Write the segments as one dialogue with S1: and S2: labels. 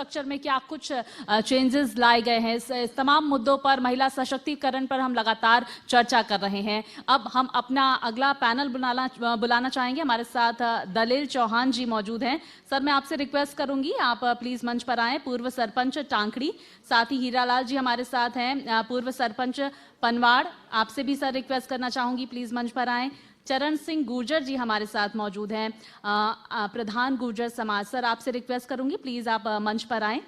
S1: Structure में क्या कुछ चेंजेस लाए गए हैं। इस तमाम मुद्दों पर, महिला सशक्तिकरण पर हम लगातार चर्चा कर रहे हैं। अब हम अपना अगला पैनल बुलाना चाहेंगे। हमारे साथ दलील चौहान जी मौजूद हैं। सर, मैं आपसे रिक्वेस्ट करूंगी, आप प्लीज मंच पर आएं। पूर्व सरपंच टांकड़ी, साथ ही हीरालाल जी हमारे साथ हैं, पूर्व सरपंच पनवाड़। आपसे भी सर रिक्वेस्ट करना चाहूंगी, प्लीज मंच पर आएं। चरण सिंह गुर्जर जी हमारे साथ मौजूद हैं, प्रधान गुर्जर समाज। सर, आपसे रिक्वेस्ट करूंगी, प्लीज आप मंच पर आएं,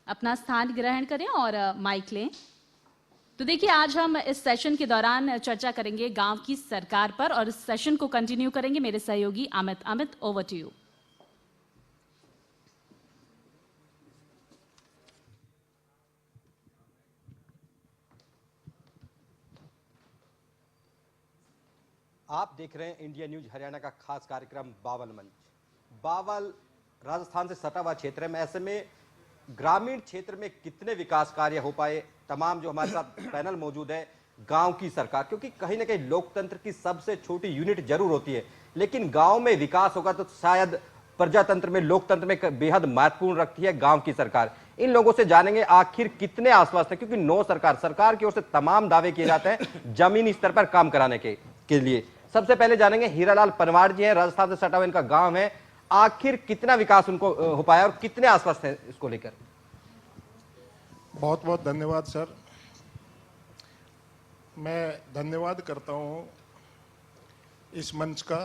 S1: अपना स्थान ग्रहण करें और माइक लें। तो देखिए, आज हम इस सेशन के दौरान चर्चा करेंगे गांव की सरकार पर, और इस सेशन को कंटिन्यू करेंगे मेरे सहयोगी Amit. Amit, over to you.
S2: आप देख रहे हैं इंडिया न्यूज हरियाणा का खास कार्यक्रम बावल मंच। बावल राजस्थान से सटा हुआ क्षेत्र है, में ऐसे में ग्रामीण क्षेत्र में कितने विकास कार्य हो पाए, तमाम जो हमारे साथ पैनल मौजूद है, गांव की सरकार, क्योंकि कहीं ना कहीं लोकतंत्र की सबसे छोटी यूनिट जरूर होती है, लेकिन गांव में विकास होगा तो शायद प्रजातंत्र में, लोकतंत्र में बेहद महत्वपूर्ण रखती है गांव की सरकार। इन लोगों से जानेंगे आखिर कितने आश्वस्त है, क्योंकि नो सरकार की ओर से तमाम दावे किए जाते हैं जमीनी स्तर पर काम कराने के लिए। सबसे पहले जानेंगे हीरालाल पनवाड़ जी हैं, राजस्थान से सटा हुआ इनका गांव है, आखिर कितना विकास उनको हो पाया और कितने आश्वस्त हैं इसको लेकर।
S3: बहुत बहुत धन्यवाद सर। मैं धन्यवाद करता हूं इस मंच का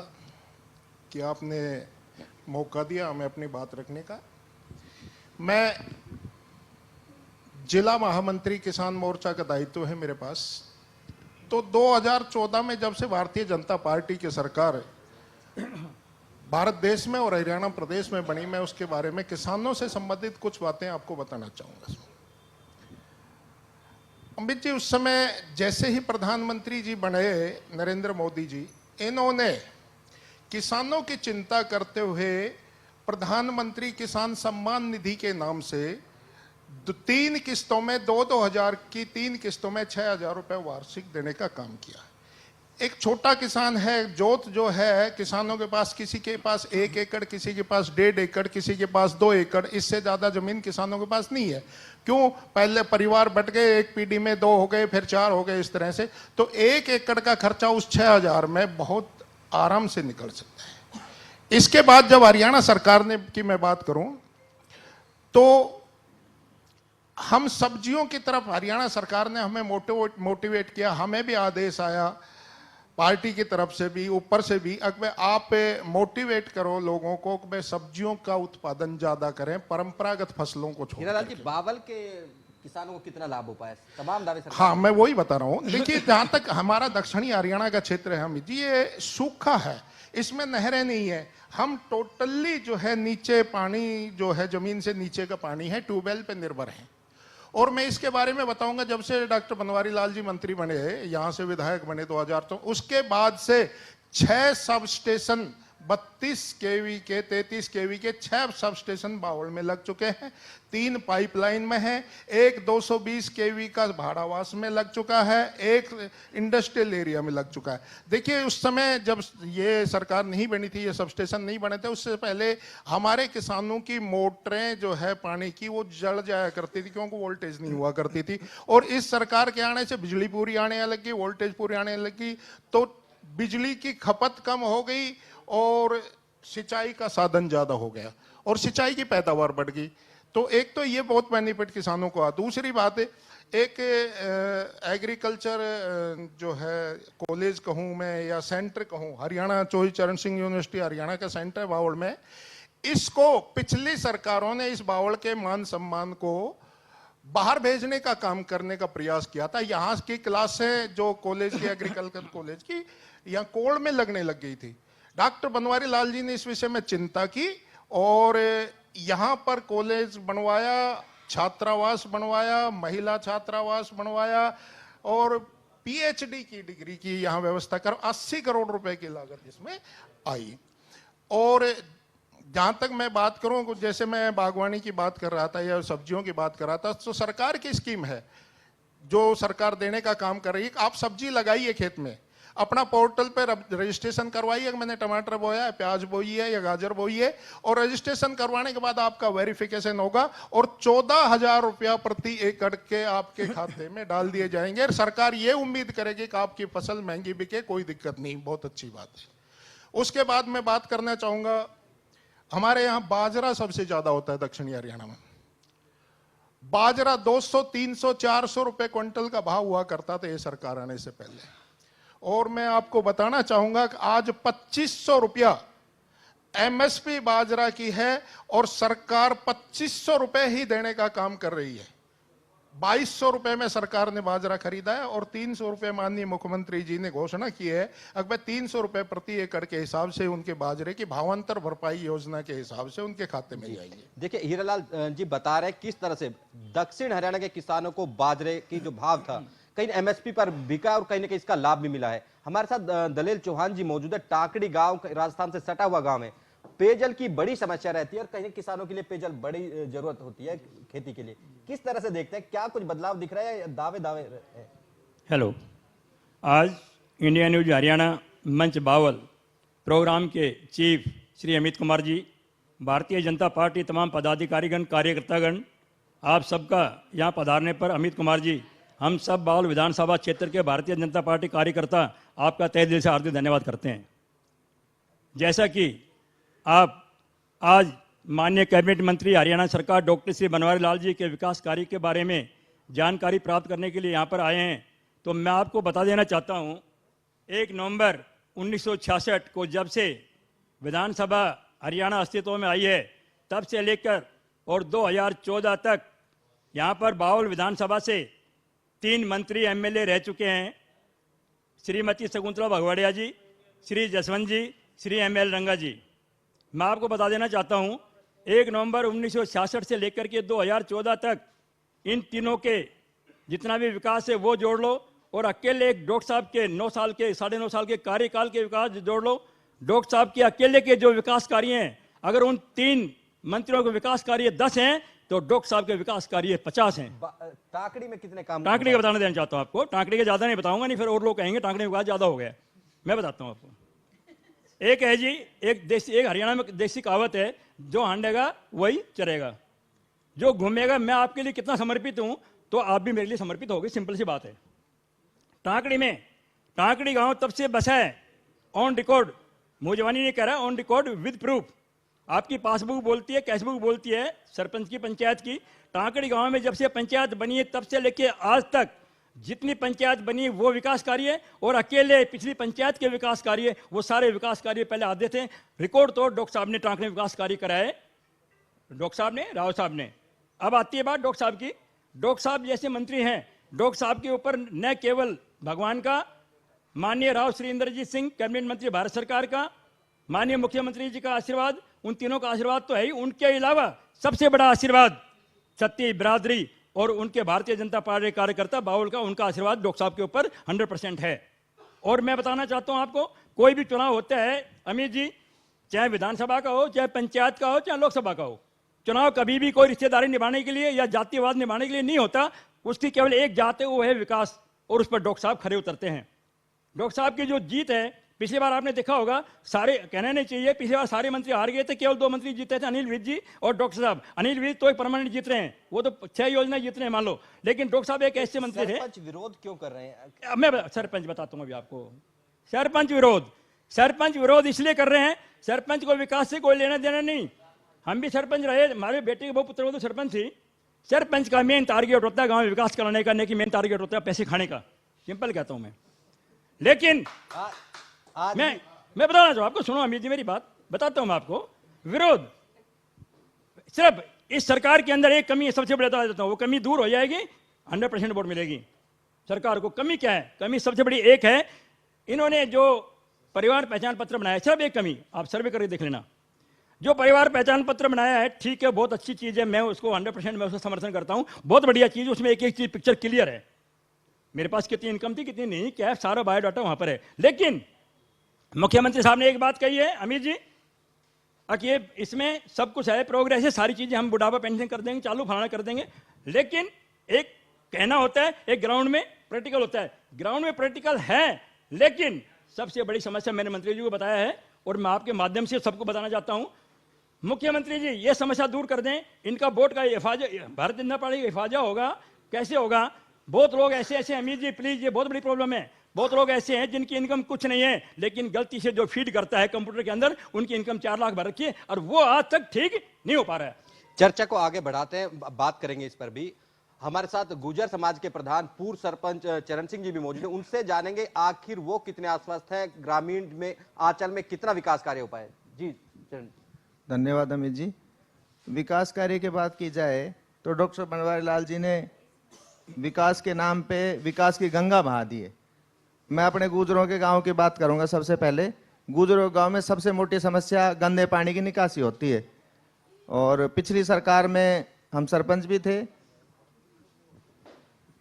S3: कि आपने मौका दिया हमें अपनी बात रखने का। मैं जिला महामंत्री किसान मोर्चा का दायित्व है मेरे पास। तो 2014 में जब से भारतीय जनता पार्टी की सरकार भारत देश में और हरियाणा प्रदेश में बनी, मैं उसके बारे में किसानों से संबंधित कुछ बातें आपको बताना चाहूंगा। अमित जी, उस समय जैसे ही प्रधानमंत्री जी बने नरेंद्र मोदी जी, इन्होंने किसानों की चिंता करते हुए प्रधानमंत्री किसान सम्मान निधि के नाम से 3 किस्तों में 2-2 हजार की 3 किस्तों में 6 हजार रुपए वार्षिक देने का काम किया। एक छोटा किसान है, जोत जो है, किसानों के पास, किसी के पास 1 एकड़, किसी के पास 1.5 एकड़, किसी के पास 2 एकड़, इससे ज्यादा जमीन किसानों के पास नहीं है। क्यों? पहले परिवार बट गए, एक पीढ़ी में 2 हो गए, फिर 4 हो गए, इस तरह से। तो 1 एकड़ का खर्चा उस 6 हजार में बहुत आराम से निकल सकता है। इसके बाद जब हरियाणा सरकार ने की मैं बात करूं, तो हम सब्जियों की तरफ हरियाणा सरकार ने हमें मोटिवेट किया। हमें भी आदेश आया पार्टी की तरफ से भी, ऊपर से भी, आप मोटिवेट करो लोगों को कि भाई सब्जियों का उत्पादन ज्यादा करें, परंपरागत फसलों को छोड़।
S2: हीरालाल जी, बावल के किसानों को कितना लाभ हो पाया? तमाम दावे सरकार।
S3: हाँ, मैं वही बता रहा हूँ। देखिए, जहां तक हमारा दक्षिणी हरियाणा का क्षेत्र है अमित जी, ये सूखा है, इसमें नहरें नहीं है। हम टोटली जो है नीचे पानी जो है, जमीन से नीचे का पानी है, ट्यूबवेल पे निर्भर है। और मैं इसके बारे में बताऊंगा, जब से डॉक्टर बनवारी लाल जी मंत्री बने, यहां से विधायक बने 2000, तो उसके बाद से 6 सब स्टेशन 32 केवी के, 33 केवी के 6 सब स्टेशन बावल में लग चुके हैं। 3 पाइपलाइन में है, एक 220 केवी का भाड़ावास में लग चुका है, एक इंडस्ट्रियल एरिया में लग चुका है। देखिए, उस समय जब ये सरकार नहीं बनी थी, ये सब स्टेशन नहीं बने थे, उससे पहले हमारे किसानों की मोटरें जो है पानी की, वो जड़ जाया करती थी, क्योंकि वोल्टेज नहीं हुआ करती थी। और इस सरकार के आने से बिजली पूरी आने लगी, वोल्टेज पूरी आने लगी, तो बिजली की खपत कम हो गई और सिंचाई का साधन ज्यादा हो गया और सिंचाई की पैदावार बढ़ गई। तो एक तो ये बहुत बेनिफिट किसानों को आ। दूसरी बात है, एक एग्रीकल्चर जो है कॉलेज कहूँ मैं या सेंटर कहूँ, हरियाणा चौधरी चरण सिंह यूनिवर्सिटी हरियाणा का सेंटर बावल में, इसको पिछली सरकारों ने इस बावल के मान सम्मान को बाहर भेजने का काम करने का प्रयास किया था। यहाँ की क्लासें जो कॉलेज की, एग्रीकल्चर कॉलेज की, यहाँ कोड़ में लगने लग गई थी। डॉक्टर बनवारी लाल जी ने इस विषय में चिंता की और यहाँ पर कॉलेज बनवाया, छात्रावास बनवाया, महिला छात्रावास बनवाया और पीएचडी की डिग्री की यहाँ व्यवस्था कर 80 करोड़ रुपए की लागत इसमें आई। और जहां तक मैं बात करूं, जैसे मैं बागवानी की बात कर रहा था या सब्जियों की बात कर रहा था, तो सरकार की स्कीम है जो सरकार देने का काम कर रही है। आप सब्जी लगाइए खेत में, अपना पोर्टल पे रजिस्ट्रेशन करवाइए, मैंने टमाटर बोया है, प्याज बोई है या गाजर बोई है, और रजिस्ट्रेशन करवाने के बाद आपका वेरिफिकेशन होगा और 14,000 रुपया प्रति एकड़ के आपके खाते में डाल दिए जाएंगे। और सरकार ये उम्मीद करेगी कि आपकी फसल महंगी बिके, कोई दिक्कत नहीं, बहुत अच्छी बात है। उसके बाद मैं बात करना चाहूंगा, हमारे यहाँ बाजरा सबसे ज्यादा होता है दक्षिणी हरियाणा में। बाजरा 200, 300, 400 रुपए क्विंटल का भाव हुआ करता था ये सरकार आने से पहले, और मैं आपको बताना चाहूंगा कि आज 2500 रुपया एमएसपी बाजरा की है और सरकार 2500 रुपए ही देने का काम कर रही है। 2200 रुपए में सरकार ने बाजरा खरीदा है और 300 रुपए माननीय मुख्यमंत्री जी ने घोषणा की है। अगर 300 रुपए प्रति एकड़ के हिसाब से उनके बाजरे की भावांतर भरपाई योजना के हिसाब से उनके खाते में जाएगी।
S2: देखिए हीरालाल जी बता रहे हैं किस तरह से दक्षिण हरियाणा के किसानों को बाजरे की जो भाव था कहीं एमएसपी पर बिका और कहीं ना कहीं इसका लाभ भी मिला है। हमारे साथ दलेल चौहान जी मौजूद है। टाकड़ी गांव राजस्थान से सटा हुआ गांव है, पेयजल की बड़ी समस्या रहती है और कहीं किसानों के लिए पेयजल बड़ी जरूरत होती है खेती के लिए। किस तरह से देखते हैं, क्या कुछ बदलाव दिख रहा है या दावे है?
S4: हेलो, आज इंडिया न्यूज हरियाणा मंच बावल प्रोग्राम के चीफ श्री अमित कुमार जी, भारतीय जनता पार्टी तमाम पदाधिकारीगण, कार्यकर्तागण, आप सबका यहाँ पधारने पर अमित कुमार जी, हम सब बावल विधानसभा क्षेत्र के भारतीय जनता पार्टी कार्यकर्ता आपका तहे दिल से हार्दिक धन्यवाद करते हैं। जैसा कि आप आज माननीय कैबिनेट मंत्री हरियाणा सरकार डॉक्टर श्री बनवारी लाल जी के विकास कार्य के बारे में जानकारी प्राप्त करने के लिए यहाँ पर आए हैं, तो मैं आपको बता देना चाहता हूँ, 1 नवंबर 1966 को जब से विधानसभा हरियाणा अस्तित्व में आई है, तब से लेकर और 2014 तक यहाँ पर बावल विधानसभा से 3 मंत्री एमएलए रह चुके हैं, श्रीमती शकुंतला भगवाड़िया जी, श्री जसवंत जी, श्री एमएल रंगा जी। मैं आपको बता देना चाहता हूं, 1 नवंबर 1966 से लेकर के 2014 तक इन तीनों के जितना भी विकास है वो जोड़ लो, और अकेले एक डॉक्टर साहब के 9 साल के 9.5 साल के कार्यकाल के विकास जोड़ लो। डॉक्टर साहब के अकेले के जो विकास कार्य हैं, अगर उन 3 मंत्रियों के विकास कार्य 10 हैं तो डॉक्टर साहब के विकास कार्य 50 हैं।
S2: टाकड़ी में कितने काम?
S4: टाकड़ी का बताना देना चाहता हूँ आपको। टाकड़ी के ज्यादा नहीं बताऊंगा, नहीं फिर और लोग कहेंगे टाकड़ी में विकास ज्यादा हो गया। मैं बताता हूँ आपको। एक है जी, एक हरियाणा में देसी कहावत है, जो हांडेगा वही चरेगा, जो घूमेगा। मैं आपके लिए कितना समर्पित हूं तो आप भी मेरे लिए समर्पित होगे, सिंपल सी बात है। टाकड़ी में, टाकड़ी गांव तब से बसा है ऑन रिकॉर्ड, मुझवानी नहीं कह रहा, ऑन रिकॉर्ड विद प्रूफ। आपकी पासबुक बोलती है, कैशबुक बोलती है सरपंच की, पंचायत की। टाकड़ी गांव में जब से पंचायत बनी है तब से लेके आज तक जितनी पंचायत बनी वो विकास कार्य, और अकेले पिछली पंचायत के विकास कार्य, वो सारे विकास कार्य पहले आते थे। रिकॉर्ड तो डॉक्टर साहब ने टाकड़ी में विकास कार्य कराए, डॉक्टर साहब ने, राव साहब ने। अब आती है बात डॉक्टर साहब की। डॉक्टर साहब जैसे मंत्री हैं, डॉक्टर साहब के ऊपर न केवल भगवान का, माननीय राव श्री इंद्रजीत सिंह कैबिनेट मंत्री भारत सरकार का, माननीय मुख्यमंत्री जी का आशीर्वाद, उन तीनों का आशीर्वाद तो है ही, उनके अलावा सबसे बड़ा आशीर्वाद क्षत्रिय बिरादरी और उनके भारतीय जनता पार्टी कार्यकर्ता बावल का, उनका आशीर्वाद डॉक्टर साहब के ऊपर 100% है। और मैं बताना चाहता हूं आपको, कोई भी चुनाव होता है अमित जी, चाहे विधानसभा का हो, चाहे पंचायत का हो, चाहे लोकसभा का हो, चुनाव कभी भी कोई रिश्तेदारी निभाने के लिए या जातिवाद निभाने के लिए नहीं होता। उसकी केवल एक जात है, वो है विकास, और उस पर डॉक्टर साहब खड़े उतरते हैं। डॉक्टर साहब की जो जीत है, पिछली बार आपने देखा होगा, सारे कहना नहीं चाहिए, पिछली बार सारे मंत्री हार गए थे, केवल 2 मंत्री जीते थे, अनिल विज जी और डॉक्टर साहब। अनिल विज तो एक परमानेंट जीत रहे हैं, वो तो 6 योजना जीत रहे हैं मान लो, लेकिन डॉक्टर साहब एक ऐसे मंत्री थे।
S2: सरपंच विरोध क्यों कर रहे हैं?
S4: मैं सरपंच बताता हूँ अभी आपको। सरपंच विरोध इसलिए कर रहे हैं, सरपंच को विकास से कोई लेना देना नहीं। हम भी सरपंच रहे, हमारे बेटे के बहुत पुत्र वो तो सरपंच थी। सरपंच का मेन टारगेट होता है गाँव में विकास कराने का, नहीं कि मेन टारगेट होता है पैसे खाने का। सिंपल कहता हूँ मैं। लेकिन मैं बताना चाहूँ आपको, सुनो अमित जी मेरी बात बताता हूँ मैं आपको। विरोध सिर्फ इस सरकार के अंदर एक कमी है, सबसे बड़ी बता देता हूँ, वो कमी दूर हो जाएगी, 100% वोट मिलेगी सरकार को। कमी क्या है? कमी सबसे बड़ी एक है, इन्होंने जो परिवार पहचान पत्र बनाया, सिर्फ एक कमी, आप सर्वे करके देख लेना। जो परिवार पहचान पत्र बनाया है, ठीक है, बहुत अच्छी चीज है, मैं उसको 100% मैं उसका समर्थन करता हूँ, बहुत बढ़िया चीज। उसमें एक एक चीज पिक्चर क्लियर है, मेरे पास कितनी इनकम थी, कितनी नहीं, क्या है, सारा बायोडाटा वहां पर है। लेकिन मुख्यमंत्री साहब ने एक बात कही है अमित जी, कि इसमें सब कुछ है, प्रोग्रेस है, सारी चीजें हम बुढ़ापा पेंशन कर देंगे, चालू फलाना कर देंगे। लेकिन एक कहना होता है, एक ग्राउंड में प्रैक्टिकल होता है। ग्राउंड में प्रैक्टिकल है लेकिन सबसे बड़ी समस्या मैंने मंत्री जी को बताया है और मैं आपके माध्यम से सबको बताना चाहता हूं, मुख्यमंत्री जी ये समस्या दूर कर दें। इनका वोट का हिफाजा, भारतीय जनता पार्टी का हिफाजा होगा, कैसे होगा? बहुत लोग ऐसे ऐसे, अमीर जी प्लीज, ये बहुत बड़ी प्रॉब्लम है। बहुत लोग ऐसे हैं जिनकी इनकम कुछ नहीं है, लेकिन गलती से जो फीड करता है कंप्यूटर के अंदर, उनकी इनकम 4 लाख भर रखी है और वो आज तक ठीक नहीं हो पा रहा है।
S2: चर्चा को आगे बढ़ाते हैं, बात करेंगे इस पर भी। हमारे साथ गुर्जर समाज के प्रधान पूर्व सरपंच चरण सिंह जी भी मौजूद हैं। उनसे जानेंगे आखिर वो कितने आश्वस्त हैं, ग्रामीण में, आंचल में कितना विकास कार्य हो पाए। जी चरण।
S5: धन्यवाद अमित जी। विकास कार्य की बात की जाए तो डॉक्टर बनवारी लाल जी ने विकास के नाम पे विकास की गंगा बहा दी है। मैं अपने गुजरों के गांव की बात करूंगा। सबसे पहले गुजरों गांव में सबसे मोटी समस्या गंदे पानी की निकासी होती है, और पिछली सरकार में हम सरपंच भी थे।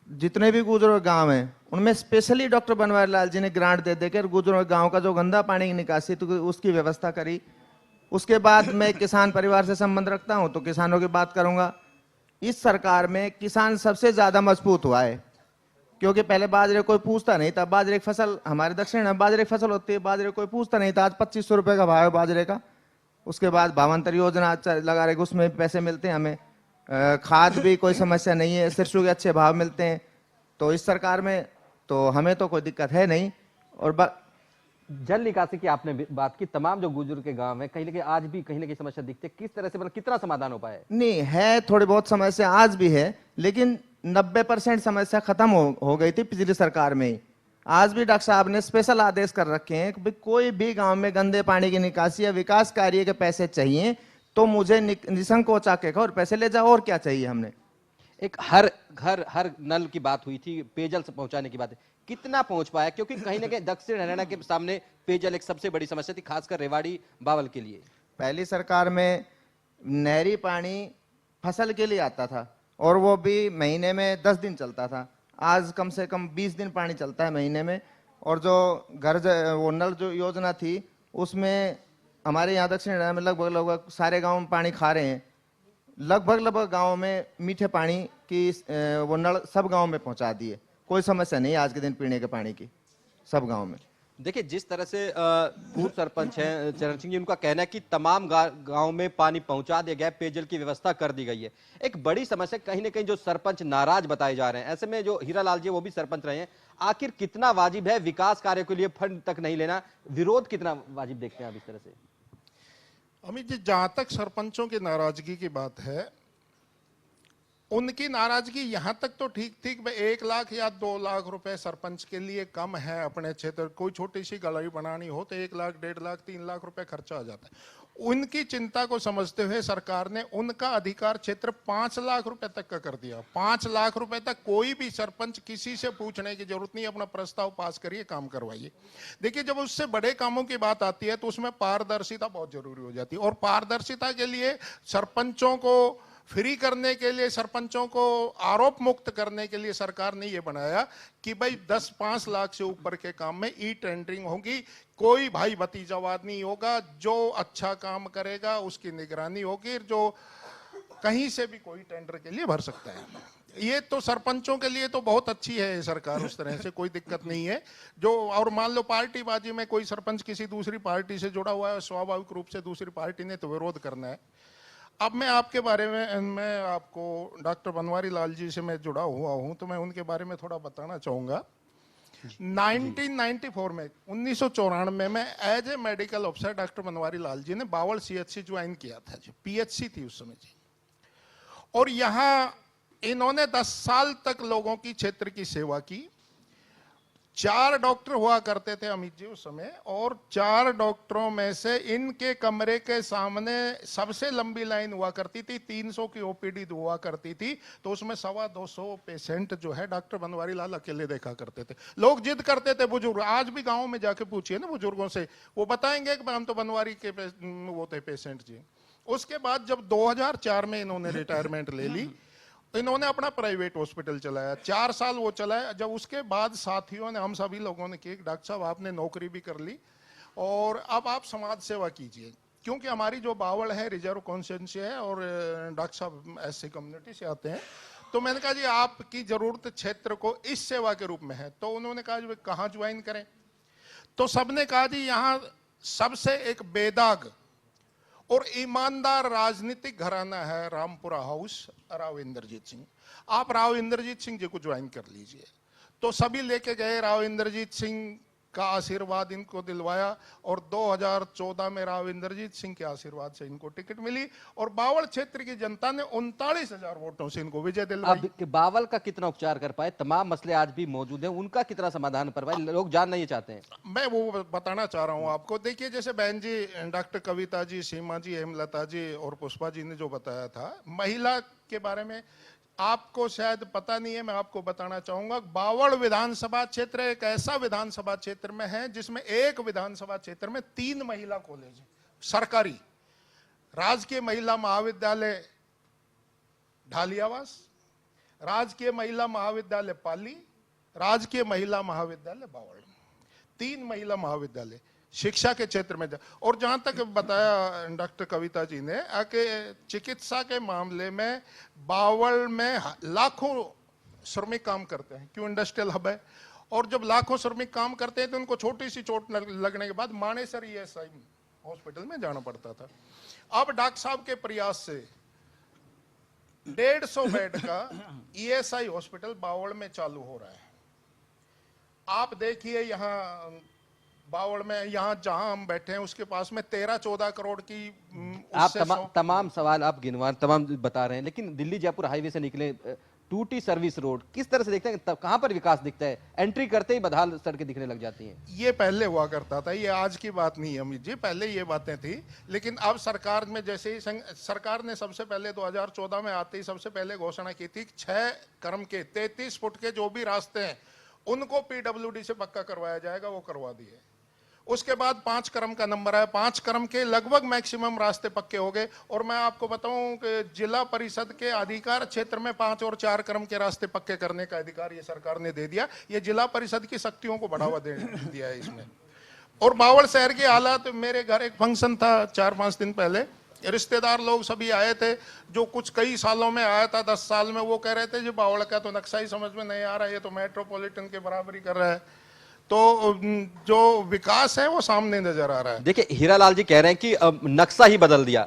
S5: जितने भी गुजरों गांव हैं उनमें स्पेशली डॉक्टर बनवारी लाल जी ने ग्रांट दे देकर गुजरों गांव का जो गंदा पानी की निकासी तो उसकी व्यवस्था करी। उसके बाद मैं किसान परिवार से संबंध रखता हूं तो किसानों की बात करूंगा। इस सरकार में किसान सबसे ज्यादा मजबूत हुआ है, क्योंकि पहले बाजरे कोई पूछता नहीं था। बाजरे की फसल, हमारे दक्षिण में बाजरे की फसल होती है, बाजरे कोई पूछता नहीं था। आज 2500 रुपए का भाव है बाजरे का। उसके बाद भावांतर योजना लगा रहे, उसमें पैसे मिलते हैं हमें। खाद भी कोई समस्या नहीं है, सरसों के अच्छे भाव मिलते हैं। तो इस सरकार में तो हमें तो कोई दिक्कत है नहीं। और
S2: जल निकासी की आपने बात की, तमाम जो गुजर के गांव है कहीं ना कहीं आज भी कहीं ना कहीं समस्या दिखती है, किस तरह से, मतलब कितना समाधान हो पाया है?
S5: नहीं है, थोड़ी बहुत समस्या आज भी है, लेकिन 90% समस्या खत्म हो गई थी पिछली सरकार में ही। आज भी डॉक्टर साहब ने स्पेशल आदेश कर रखे हैं कि कोई भी गांव में गंदे पानी की निकासी या विकास कार्य के पैसे चाहिए तो मुझे निसंकोच आके और पैसे ले जाओ, और क्या चाहिए हमने।
S2: एक हर घर हर नल की बात हुई थी, पेयजल से पहुंचाने की बात है, कितना पहुंच पाया? क्योंकि कहीं ना कहीं दक्षिण हरियाणा के सामने पेयजल एक सबसे बड़ी समस्या थी, खासकर रेवाड़ी बावल के लिए।
S5: पहली सरकार में नहरी पानी फसल के लिए आता था और वो भी महीने में 10 दिन चलता था। आज कम से कम 20 दिन पानी चलता है महीने में। और जो वो नल जो योजना थी उसमें हमारे यहाँ दक्षिण हरियाणा में लगभग सारे गाँव में पानी खा रहे हैं। लगभग गाँव में मीठे पानी की वो नल सब गाँव में पहुँचा दिए। कोई समस्या नहीं आज के दिन पीने के पानी की सब गाँव में।
S2: देखिए, जिस तरह से पूर्व सरपंच हैं चरण सिंह जी, उनका कहना है कि तमाम गांव में पानी पहुंचा दिया गया है, पेयजल की व्यवस्था कर दी गई है। एक बड़ी समस्या कहीं ना कहीं जो सरपंच नाराज बताए जा रहे हैं, ऐसे में जो हीरालाल जी वो भी सरपंच रहे हैं, आखिर कितना वाजिब है विकास कार्य के लिए फंड तक नहीं लेना? विरोध कितना वाजिब देखते हैं आप इस तरह से?
S3: अमित जी, जहां तक सरपंचों की नाराजगी की बात है, उनकी नाराजगी यहां तक तो ठीक थी कि 1 लाख या 2 लाख रुपए सरपंच के लिए कम है। अपने क्षेत्र कोई छोटी सी गली बनानी हो तो 1 लाख, 1.5 लाख, 3 लाख रुपए खर्चा आ जाता है। उनकी चिंता को समझते हुए सरकार ने उनका अधिकार क्षेत्र 5 लाख रुपए तक का कर दिया। 5 लाख रुपए तक कोई भी सरपंच किसी से पूछने की जरूरत नहीं, अपना प्रस्ताव पास करिए, काम करवाइए। देखिए, जब उससे बड़े कामों की बात आती है तो उसमें पारदर्शिता बहुत जरूरी हो जाती है। और पारदर्शिता के लिए सरपंचों को फ्री करने के लिए, सरपंचों को आरोप मुक्त करने के लिए सरकार ने ये बनाया कि भाई 10-5 लाख से ऊपर के काम में ई टेंडरिंग होगी। कोई भाई भतीजावाद नहीं होगा। जो अच्छा काम करेगा उसकी निगरानी होगी, जो कहीं से भी कोई टेंडर के लिए भर सकता है। ये तो सरपंचों के लिए तो बहुत अच्छी है सरकार, उस तरह से कोई दिक्कत नहीं है। जो और मान लो पार्टीबाजी में कोई सरपंच किसी दूसरी पार्टी से जुड़ा हुआ है, स्वाभाविक रूप से दूसरी पार्टी ने तो विरोध करना है। अब मैं आपके बारे में, मैं आपको डॉक्टर बनवारी लाल जी से मैं जुड़ा हुआ हूं तो मैं उनके बारे में थोड़ा बताना चाहूंगा। 1994 में 1994 में as a medical officer doctor Banwari Lal ji ने बावल CHC ज्वाइन किया था जी, PHC थी उस समय जी। और यहाँ इन्होंने 10 साल तक लोगों की क्षेत्र की सेवा की। 4 डॉक्टर हुआ करते थे अमित जी उस समय, और 4 डॉक्टरों में से इनके कमरे के सामने सबसे लंबी लाइन हुआ करती थी। 300 की OPD हुआ करती थी, तो उसमें 225 पेशेंट जो है डॉक्टर बनवारी लाल अकेले देखा करते थे। लोग जिद करते थे, बुजुर्ग, आज भी गांव में जाके पूछिए ना बुजुर्गों से, वो बताएंगे कि हम तो बनवारी के वो थे पेशेंट जी। उसके बाद जब 2004 में इन्होंने रिटायरमेंट ले ली, इन्होंने अपना प्राइवेट हॉस्पिटल चलाया। 4 साल वो चलाया। जब उसके बाद साथियों ने, हम सभी लोगों ने कि डॉक्टर साहब आपने नौकरी भी कर ली और अब आप समाज सेवा कीजिए, क्योंकि हमारी जो बावल है रिजर्व कॉन्स्टिट्यूंसी है और डॉक्टर साहब SC कम्युनिटी से आते हैं। तो मैंने कहा जी आपकी जरूरत क्षेत्र को इस सेवा के रूप में है। तो उन्होंने कहा जी कहाँ ज्वाइन करें। तो सबने कहा जी यहाँ सबसे एक बेदाग और ईमानदार राजनीतिक घराना है रामपुरा हाउस, राव इंद्रजीत सिंह। आप राव इंद्रजीत सिंह जी को ज्वाइन कर लीजिए। तो सभी लेके गए, राव इंद्रजीत सिंह का आशीर्वाद इनको दिलवाया और 2014 में राव इंद्रजीत सिंह के आशीर्वाद से इनको टिकट मिली और बावल क्षेत्र की जनता ने 39,000 वोटों से इनको विजय दिलवाई।
S2: अब बावल का कितना उपचार कर पाए, तमाम मसले आज भी मौजूद हैं, उनका कितना समाधान कर पाए, लोग जानना ये चाहते हैं।
S3: मैं वो बताना चाह रहा हूं आपको। देखिए जैसे बहन जी, डॉक्टर कविता जी, सीमा जी, हेमलता जी और पुष्पा जी ने जो बताया था महिला के बारे में, आपको शायद पता नहीं है, मैं आपको बताना चाहूंगा। बावल विधानसभा क्षेत्र एक ऐसा विधानसभा क्षेत्र में है जिसमें एक विधानसभा क्षेत्र में 3 महिला कॉलेज है सरकारी। राजकीय महिला महाविद्यालय ढालियावास, राजकीय महिला महाविद्यालय पाली, राजकीय महिला महाविद्यालय बावल, 3 महिला महाविद्यालय शिक्षा के क्षेत्र में। और जहां तक बताया डॉक्टर कविता जी ने कि चिकित्सा के मामले में बावल में लाखों श्रमिक काम करते हैं, क्यों इंडस्ट्रियल हब है। और जब लाखों श्रमिक काम करते हैं तो उनको छोटी सी चोट लगने के बाद मानेसर ईएसआई हॉस्पिटल में जाना पड़ता था। अब डॉक्टर साहब के प्रयास से 150 बेड का ईएसआई हॉस्पिटल बावल में चालू हो रहा है। आप देखिए यहाँ बावल में, यहाँ जहां हम बैठे हैं उसके पास में 13-14 करोड़ की
S2: आप तमाम सवाल आप गिनवा तमाम बता रहे हैं, लेकिन दिल्ली जयपुर हाईवे से निकले टूटी सर्विस रोड किस तरह से दिखता है, कहां पर विकास दिखता है? एंट्री करते ही बदहाल सड़कें दिखने लग जाती हैं।
S3: ये पहले हुआ करता था, ये आज की बात नहीं है अमित जी, पहले ये बातें थी। लेकिन अब सरकार में जैसे ही सरकार ने सबसे पहले 2014 में आते ही सबसे पहले घोषणा की थी 6 क्रम के 33 फुट के जो भी रास्ते हैं उनको पीडब्ल्यूडी से पक्का करवाया जाएगा, वो करवा दिए। उसके बाद 5 क्रम का नंबर है, 5 क्रम के लगभग मैक्सिमम रास्ते पक्के हो गए। और मैं आपको बताऊं कि जिला परिषद के अधिकार क्षेत्र में 5 और 4 क्रम के रास्ते पक्के करने का अधिकार ये सरकार ने दे दिया। ये जिला परिषद की शक्तियों को बढ़ावा दे दिया है इसमें। और बावल शहर की हालत, मेरे घर एक फंक्शन था 4-5 दिन पहले, रिश्तेदार लोग सभी आए थे, जो कुछ कई सालों में आया था, 10 साल में, वो कह रहे थे जी बावल का तो नक्शा ही समझ में नहीं आ रहा है, ये तो मेट्रोपॉलिटन के बराबरी कर रहा है। तो जो विकास है वो सामने नजर आ रहा है।
S2: देखिए हीरालाल जी कह रहे हैं कि नक्शा ही बदल दिया।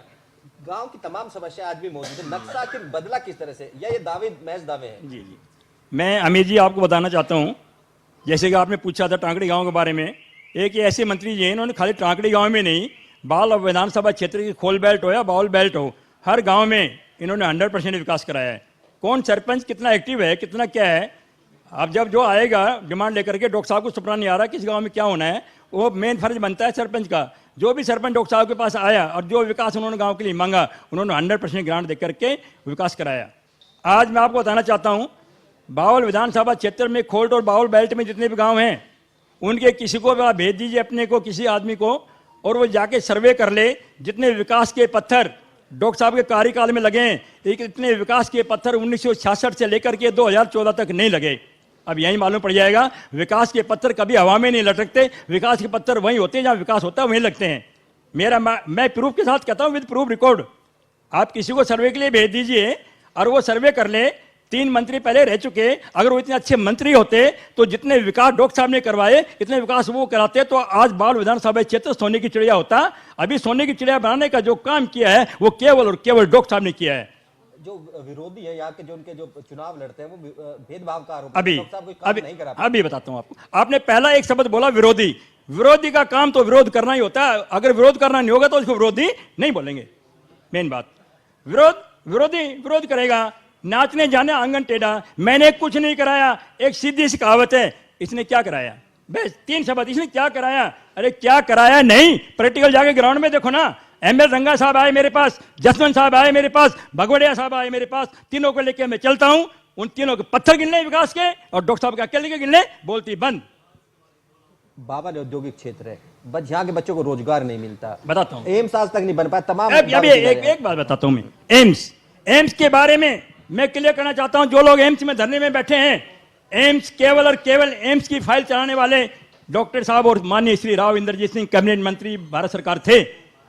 S2: गांव की तमाम समस्या आज भी मौजूद है, नक्शा के बदला किस तरह से, या ये दावे महज दावे हैं?
S4: जी जी, मैं अमित जी आपको बताना चाहता हूँ, जैसे कि आपने पूछा था टांकड़ी गांव के बारे में, एक ऐसे मंत्री जी हैं इन्होंने खाली टांकड़ी गांव में नहीं, बावल विधानसभा क्षेत्र की खोल बेल्ट हो या बावल बेल्ट हो, हर गाँव में इन्होंने 100% विकास कराया है। कौन सरपंच कितना एक्टिव है, कितना क्या है, अब जब जो आएगा डिमांड लेकर के, डॉक्टर साहब को सपना नहीं आ रहा किस गांव में क्या होना है, वो मेन फर्ज बनता है सरपंच का। जो भी सरपंच डॉक्टर साहब के पास आया और जो विकास उन्होंने गांव के लिए मांगा, उन्होंने 100% ग्रांट देकर के विकास कराया। आज मैं आपको बताना चाहता हूं, बावल विधानसभा क्षेत्र में खोल्ट और बावल बेल्ट में जितने भी गाँव हैं, उनके किसी को भी आप भेज दीजिए अपने को, किसी आदमी को, और वो जाके सर्वे कर ले, जितने विकास के पत्थर डॉक्टर साहब के कार्यकाल में लगे, इतने विकास के पत्थर 1966 से लेकर के 2014 तक नहीं लगे। अब यही मालूम पड़ जाएगा, विकास के पत्थर कभी हवा में नहीं लटकते, विकास के पत्थर वहीं होते हैं जहां विकास होता है, वहीं लगते हैं। मैं प्रूफ के साथ कहता हूं, विद प्रूफ रिकॉर्ड। आप किसी को सर्वे के लिए भेज दीजिए और वो सर्वे कर ले। 3 मंत्री पहले रह चुके, अगर वो इतने अच्छे मंत्री होते तो जितने विकास डॉक्टर साहब ने करवाए, इतने विकास वो कराते, तो आज बावल विधानसभा क्षेत्र सोने की चिड़िया होता। अभी सोने की चिड़िया बनाने का जो काम किया है वो केवल और केवल डॉक्टर साहब ने किया है।
S2: जो विरोधी है यहाँ के, जो उनके जो चुनाव लड़ते हैं, वो भेदभाव का आरोप
S4: अभी बताता हूँ आपको। आपने पहला एक शब्द बोला विरोधी। विरोधी का काम तो विरोध करना ही होता है, अगर विरोध करना नहीं होगा तो उसको विरोधी नहीं बोलेंगे। मेन बात, विरोधी विरोध करेगा, नाचने जाने आंगन टेढ़ा, मैंने कुछ नहीं कराया, एक सीधी सी कहावत है। इसने क्या कराया? बस 3 शब्द, इसने क्या कराया? अरे क्या कराया नहीं, प्रैक्टिकल जाके ग्राउंड में देखो ना। एमएल रंगा साहब आए मेरे पास, जसवंत साहब आए मेरे पास, भगवड़िया साहब आए मेरे पास, तीनों को लेके मैं चलता हूं। उन तीनों के पत्थर गिनने विकास के, और डॉक्टर साहब के अकेले के गिनने, बोलती बंद।
S2: बावल औद्योगिक क्षेत्र है, बस यहाँ के बच्चों को रोजगार नहीं मिलता।
S4: बताता हूँ,
S2: एम्स आज तक नहीं बन पाया। तमाम
S4: एक बात बताता हूँ मैं, एम्स के बारे में मैं क्लियर करना चाहता हूँ। जो लोग एम्स में धरने में बैठे हैं, एम्स केवल और केवल एम्स की फाइल चलाने वाले डॉक्टर साहब और माननीय श्री राव इंद्रजीत सिंह कैबिनेट मंत्री भारत सरकार थे।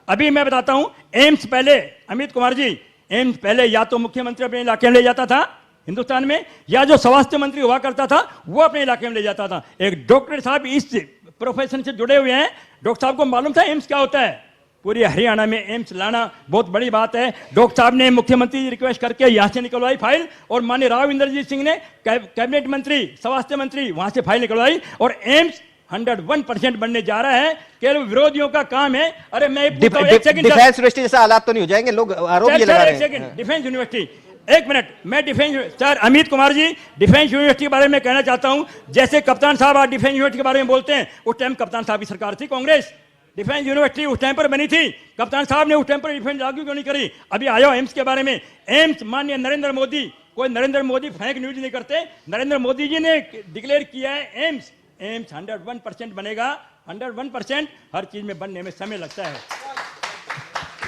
S4: अभी मैं बताता हूं, एम्स पहले, अमित कुमार जी, एम्स पहले या तो मुख्यमंत्री अपने इलाके में ले जाता था हिंदुस्तान में, या जो स्वास्थ्य मंत्री हुआ करता था वो अपने इलाके में ले जाता था। एक डॉक्टर साहब इस प्रोफेशन से जुड़े हुए हैं, डॉक्टर साहब को मालूम था एम्स क्या होता है? पूरे हरियाणा में एम्स लाना बहुत बड़ी बात है। डॉक्टर साहब ने मुख्यमंत्री जी रिक्वेस्ट करके यहाँ से निकलवाई फाइल, और माननीय राव इंद्रजीत सिंह ने कैबिनेट मंत्री, स्वास्थ्य मंत्री, वहां से फाइल निकलवाई, और एम्स 101% बनने जा रहा है। केवल विरोधियों का काम है। अरे मैं एक सेकंड,
S2: डिफेंस यूनिवर्सिटी जैसा हालात तो नहीं हो जाएंगे? लोग आरोप ये लगा रहे हैं।
S4: डिफेंस यूनिवर्सिटी, एक मिनट, मैं defence sir Amit Kumar ji, defence university के बारे में कहना चाहता हूं। जैसे कप्तान साहब आज डिफेंस यूनिवर्सिटी के बारे में बोलते हैं, उस टाइम कप्तान साहब की सरकार थी कांग्रेस, डिफेंस यूनिवर्सिटी उस टाइम पर बनी थी, कप्तान साहब ने उस टाइम पर डिफेंस लागू क्यों नहीं करी? अभी आयो एम्स के बारे में। एम्स माननीय नरेंद्र मोदी, कोई नरेंद्र मोदी फेक न्यूज नहीं करते, नरेंद्र मोदी जी ने डिक्लेयर किया है एम्स 101% बनेगा। 101% हर चीज में बनने में समय लगता है,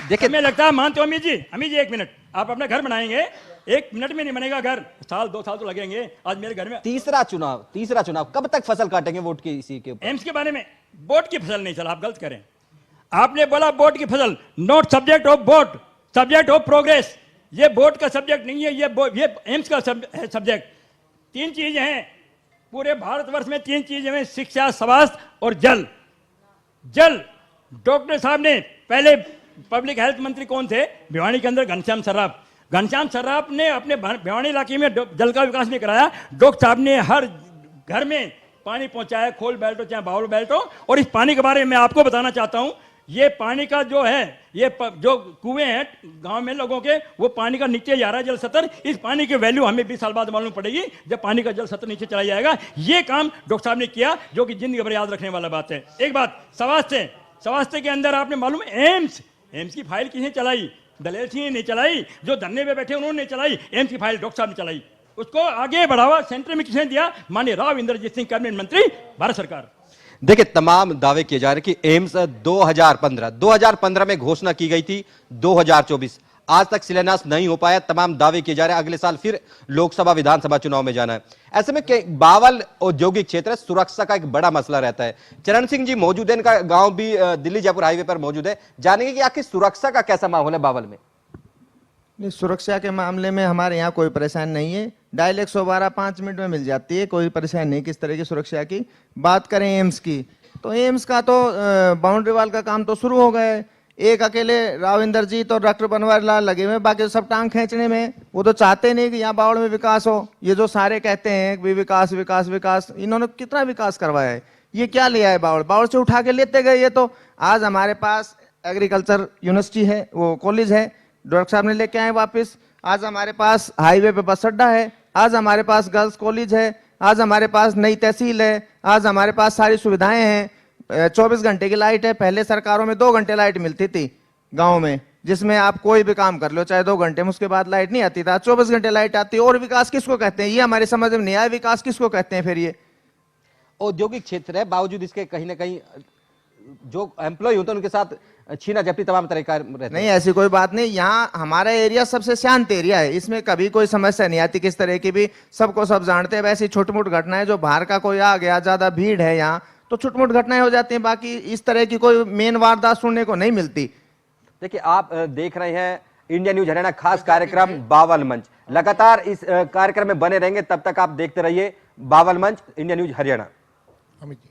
S2: देखिए
S4: समय लगता है, मानते हो अमित जी? अमित जी एक मिनट, आप अपना घर बनाएंगे, 1 मिनट में नहीं बनेगा घर, साल 2 साल तो लगेंगे। आज मेरे घर में
S2: तीसरा चुनाव कब तक फसल काटेंगे वोट की इसी के ऊपर?
S4: एम्स के बारे में, बोट की फसल नहीं चला, आप गलत करें। आपने बोला बोट की फसल, not subject of boat, subject of progress. ये बोट का सब्जेक्ट नहीं है, ये एम्स का सब्जेक्ट। 3 चीजें हैं पूरे भारतवर्ष में, 3 चीजें हैं, शिक्षा, स्वास्थ्य और जल। जल, डॉक्टर साहब ने, पहले पब्लिक हेल्थ मंत्री कौन थे भिवानी के अंदर? घनश्याम सर्राफ। घनश्याम सर्राफ ने अपने भिवानी इलाके में जल का विकास नहीं कराया। डॉक्टर साहब ने हर घर में पानी पहुंचाया, खोल बेल्ट हो चाहे बाउल बेल्ट हो। और इस पानी के बारे में मैं आपको बताना चाहता हूं, ये पानी का जो है, ये जो कुएं हैं गांव में लोगों के, वो पानी का नीचे जा रहा है जल स्तर। इस पानी की वैल्यू हमें 20 साल बाद मालूम पड़ेगी, जब पानी का जल स्तर नीचे चला जाएगा। ये काम डॉक्टर साहब ने किया, जो कि जिंदगी भर याद रखने वाला बात है। एक बात स्वास्थ्य के अंदर आपने मालूम एम्स की फाइल किसने चलाई? दलेल सिंह ने चलाई, जो धरने पे बैठे उन्होंने चलाई। एम्स की फाइल डॉक्टर साहब ने चलाई, उसको आगे बढ़ावा सेंटर में किसने दिया? माननीय राव इंद्रजीत सिंह, कैबिनेट मंत्री, भारत सरकार।
S2: देखिए तमाम दावे किए जा रहे हैं कि एम्स 2015 में घोषणा की गई थी, 2024 आज तक शिलान्यास नहीं हो पाया। तमाम दावे किए जा रहे हैं, अगले साल फिर लोकसभा विधानसभा चुनाव में जाना है। ऐसे में बावल औद्योगिक क्षेत्र है, सुरक्षा का एक बड़ा मसला रहता है। चरण सिंह जी मौजूद है, इनका गांव भी दिल्ली जयपुर हाईवे पर मौजूद है, जानेंगे कि आखिर सुरक्षा का कैसा माहौल है बावल में?
S5: नहीं, सुरक्षा के मामले में हमारे यहाँ कोई परेशानी नहीं है। डायल 112 5 मिनट में मिल जाती है, कोई परेशानी नहीं किस तरह की सुरक्षा की। बात करें एम्स की, तो एम्स का तो बाउंड्री वाल का काम तो शुरू हो गया है। एक अकेले राव इंद्रजीत और डॉक्टर बनवारीलाल लगे हुए, बाकी सब टांग खींचने में। वो तो चाहते नहीं कि यहाँ बावड़ में विकास हो। ये जो सारे कहते हैं कि विकास विकास विकास, इन्होंने कितना विकास करवाया है? ये क्या लिया है बावड़ से उठा के लेते गए। ये तो आज हमारे पास एग्रीकल्चर यूनिवर्सिटी है, वो कॉलेज है, डॉक्टर साहब ने लेके आए वापस। आज हमारे पास हाईवे पे बस अड्डा है, आज हमारे पास गर्ल्स कॉलेज है, आज हमारे पास नई तहसील है, आज हमारे पास सारी सुविधाएं हैं। 24 घंटे की लाइट है। पहले सरकारों में 2 घंटे लाइट मिलती थी गांव में, जिसमें आप कोई भी काम कर लो चाहे 2 घंटे में, उसके बाद लाइट नहीं आती था। 24 घंटे लाइट आती है। और विकास किसको कहते हैं? ये हमारे समझ में नहीं आया, विकास किसको कहते हैं फिर? ये
S2: औद्योगिक क्षेत्र है, बावजूद इसके कहीं ना कहीं जो एम्प्लॉय होते हैं उनके साथ छीना झपटी तमाम तरह का रहता है।
S5: नहीं, ऐसी कोई बात नहीं। यहाँ हमारा एरिया सबसे शांत एरिया है, इसमें कभी कोई समस्या नहीं आती किस तरह की भी। सबको सब जानते हैं। वैसी छोटी मोटी घटनाएं, जो बाहर का कोई आ गया, ज्यादा भीड़ है यहाँ, तो छोटी मोटी घटनाएं हो जाती हैं। बाकी इस तरह की कोई मेन वारदात सुनने को नहीं मिलती।
S2: देखिए आप देख रहे हैं इंडिया न्यूज हरियाणा खास कार्यक्रम बावल मंच। लगातार इस कार्यक्रम में बने रहेंगे, तब तक आप देखते रहिए बावल मंच, इंडिया न्यूज हरियाणा।
S3: अमित जी।